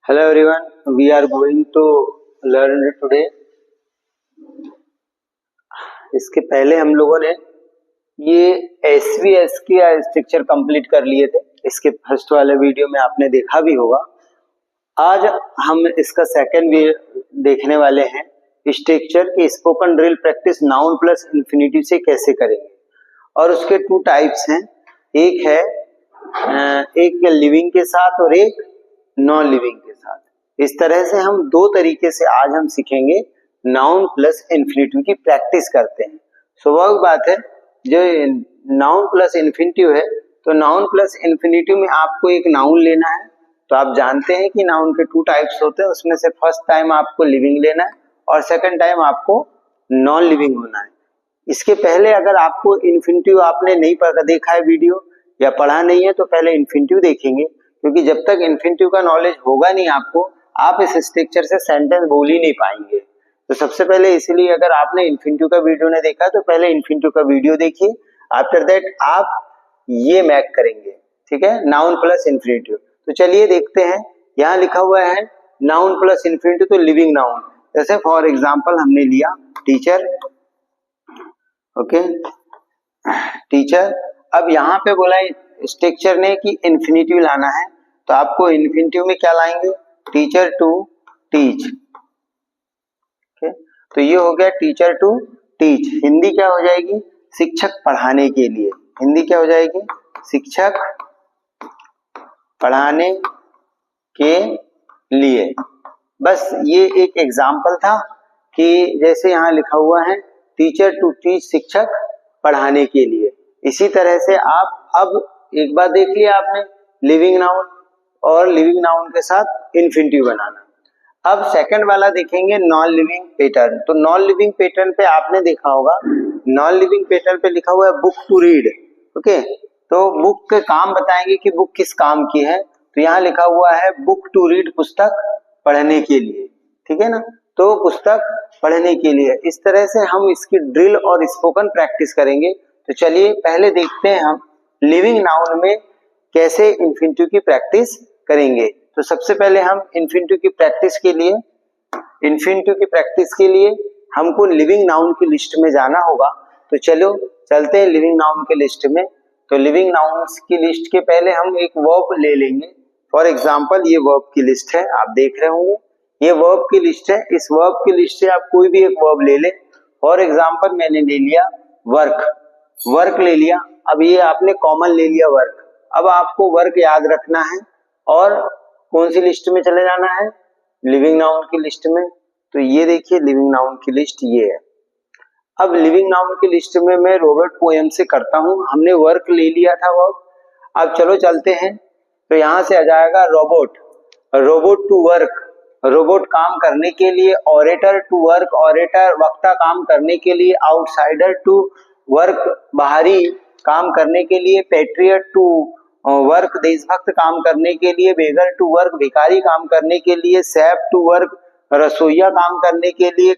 Hello everyone, we are going to learn today. इसके पहले हम लोगों ने ये SVS की स्ट्रक्चर कंप्लीट कर लिए थे। इसके फर्स्ट वाले वीडियो में आपने देखा भी होगा। आज हम इसका सेकंड देखने वाले हैं, स्ट्रक्चर की spoken drill practice noun plus infinitive से कैसे करेंगे। और उसके टू टाइप्स हैं, एक है एक लिविंग के साथ और एक नॉन लिविंग के साथ। इस तरह से हम दो तरीके से आज हम सीखेंगे नाउन प्लस इन्फिनिटिव की प्रैक्टिस करते हैं। स्वाभाविक बात है, जो नाउन प्लस इन्फिनिटिव है तो नाउन प्लस इन्फिनिटिव में आपको एक नाउन लेना है। तो आप जानते हैं कि नाउन के टू टाइप्स होते हैं, उसमें से फर्स्ट टाइम आपको लिविंग लेना है और सेकंड टाइम आपको नॉन लिविंग होना है। इसके पहले अगर आपको इन्फिनिटिव आपने नहीं देखा है वीडियो या पढ़ा नहीं है तो पहले इन्फिनिटिव देखेंगे, क्योंकि जब तक इन्फिनिटिव का नॉलेज होगा नहीं आपको, आप इस स्ट्रक्चर से सेंटेंस बोल ही नहीं पाएंगे। तो सबसे पहले इसलिए अगर आपने इन्फिनिटिव का वीडियो नहीं देखा तो पहले इन्फिनिटिव का वीडियो देखिए, आफ्टर दैट आप ये मैच करेंगे, ठीक है, नाउन प्लस इन्फिनिटिव। तो चलिए देखते हैं, यहाँ लिखा हुआ है नाउन प्लस इन्फिनिटिव, तो लिविंग नाउन। जैसे फॉर एग्जाम्पल हमने लिया टीचर, ओके टीचर। अब यहाँ पे बोला स्ट्रक्चर ने कि इन्फिनिटिव लाना है, तो आपको इन्फिनिटिव में क्या लाएंगे, टीचर टू टीच। ओके, तो ये हो गया टीचर टू टीच। हिंदी क्या हो जाएगी, शिक्षक पढ़ाने के लिए। हिंदी क्या हो जाएगी, शिक्षक पढ़ाने के लिए। बस ये एक एग्जाम्पल था कि जैसे यहाँ लिखा हुआ है टीचर टू टीच, शिक्षक पढ़ाने के लिए। इसी तरह से आप अब एक बार देख लिया आपने लिविंग नाउन और लिविंग नाउन के साथ इन्फिनिटिव बनाना। अब सेकंड वाला देखेंगे नॉन लिविंग पैटर्न। तो नॉन लिविंग पैटर्न पे आपने देखा होगा, नॉन लिविंग पैटर्न पे लिखा हुआ है बुक टू रीड। ओके, तो बुक के काम बताएंगे कि बुक किस काम की है। तो यहाँ लिखा हुआ है बुक टू रीड, पुस्तक पढ़ने के लिए, ठीक है ना, तो पुस्तक पढ़ने के लिए। इस तरह से हम इसकी ड्रिल और स्पोकन प्रैक्टिस करेंगे। तो चलिए पहले देखते हैं हम लिविंग नाउन में कैसे इन्फिनिटिव की प्रैक्टिस करेंगे। तो सबसे पहले हम इन्फिनिटिव की प्रैक्टिस के लिए हमको लिविंग नाउन की लिस्ट में जाना होगा। तो चलो चलते हैं लिविंग नाउन के लिस्ट में। तो लिविंग नाउन्स की लिस्ट के पहले हम एक वर्ब ले लेंगे। फॉर एग्जाम्पल ये वर्ब की लिस्ट है, आप देख रहे होंगे ये वर्ब की लिस्ट है। इस वर्ब की लिस्ट से आप कोई भी एक वर्ब ले ले। फॉर एग्जाम्पल मैंने ले लिया वर्क, वर्क ले लिया। अब ये आपने कॉमन ले लिया वर्क। अब आपको वर्क याद रखना है और कौन सी लिस्ट में चले जाना है, लिविंग नाउन की लिस्ट में। तो ये देखिए लिविंग नाउन की लिस्ट ये है। अब लिविंग नाउन की लिस्ट में मैं रॉबर्ट पोएम से करता हूं। हमने वर्क ले लिया था वर्क। अब चलो चलते हैं, तो यहां से आ जाएगा robot, robot to work, robot काम करने के लिए। ऑरेटर टू वर्क, ऑरेटर वक्ता काम करने के लिए। आउटसाइडर टू वर्क, बाहरी काम करने के लिए। पेट्रियट टू वर्क, देशभक्त काम करने के लिए। बेगर टू वर्क, भिखारी काम करने के लिए। सेफ टू वर्क, रसोईया काम करने के लिए।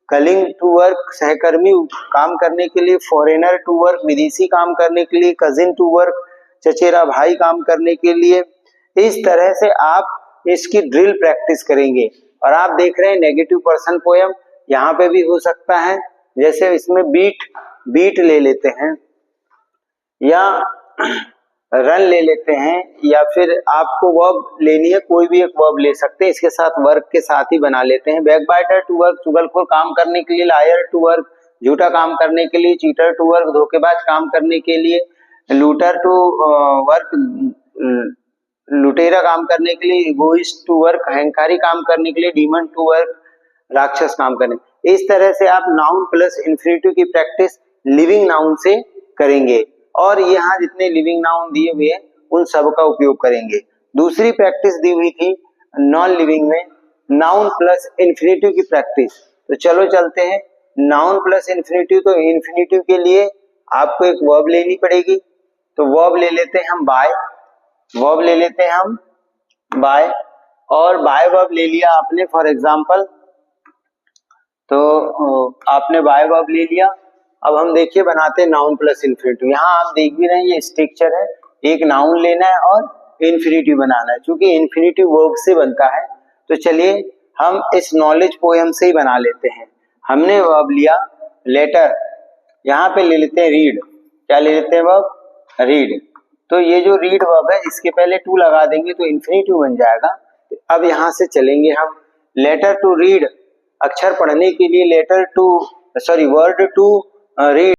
कलिंग टू वर्क, सहकर्मी काम करने के लिए। फॉरेनर टू वर्क, विदेशी काम करने के लिए। कजिन टू वर्क, चचेरा भाई काम करने के लिए। इस तरह से आप इसकी ड्रिल प्रैक्टिस करेंगे। और आप देख रहे हैं नेगेटिव पर्सन पोयम, यहाँ पे भी हो सकता है। जैसे इसमें बीट ले लेते हैं या रन ले लेते हैं, या फिर आपको वर्ब लेनी है, कोई भी एक वर्ब ले सकते हैं, इसके साथ वर्क के साथ ही बना लेते हैं। बैकबाइटर टू वर्क, चुगलखोर काम करने के लिए। लायर टू वर्क, झूठा काम करने के लिए। चीटर टू वर्क, धोखेबाज काम करने के लिए। लूटर टू वर्क, लुटेरा काम करने के लिए। इगोइस्ट टू वर्क, अहंकारी काम करने के लिए। डीमन टू वर्क, राक्षस काम करने। इस तरह से आप नाउन प्लस इन्फिनिटिव की प्रैक्टिस लिविंग नाउन से करेंगे और यहाँ जितने लिविंग नाउन दिए हुए हैं उन सब का उपयोग करेंगे। दूसरी प्रैक्टिस दी हुई थी नॉन लिविंग में, नाउन प्लस इन्फिनिटिव की प्रैक्टिस। तो चलो चलते हैं नाउन प्लस इन्फिनिटिव। तो इन्फिनिटिव के लिए आपको एक वर्ब लेनी पड़ेगी। तो वर्ब ले लेते हैं हम बाय, वर्ब ले लेते हैं हम बाय। और बाय वर्ब ले लिया आपने, फॉर एग्जाम्पल, तो आपने बाय वर्ब ले लिया। अब हम देखिए बनाते हैं नाउन प्लस इन्फिनिटिव। यहाँ आप देख भी रहे हैं ये स्ट्रक्चर है, एक नाउन लेना है और इन्फिनिटिव बनाना है, क्योंकि इन्फिनिटिव वर्ब से बनता है। तो चलिए हम इस नॉलेज पोएम से ही बना लेते हैं। हमने वर्ब लिया लेटर, यहाँ पे ले लेते हैं रीड। क्या ले लेते हैं वर्ब? रीड। तो ये जो रीड वर्ब है इसके पहले टू लगा देंगे तो इन्फिनिटिव बन जाएगा। अब यहाँ से चलेंगे हम लेटर टू रीड, अक्षर पढ़ने के लिए letter to word to read.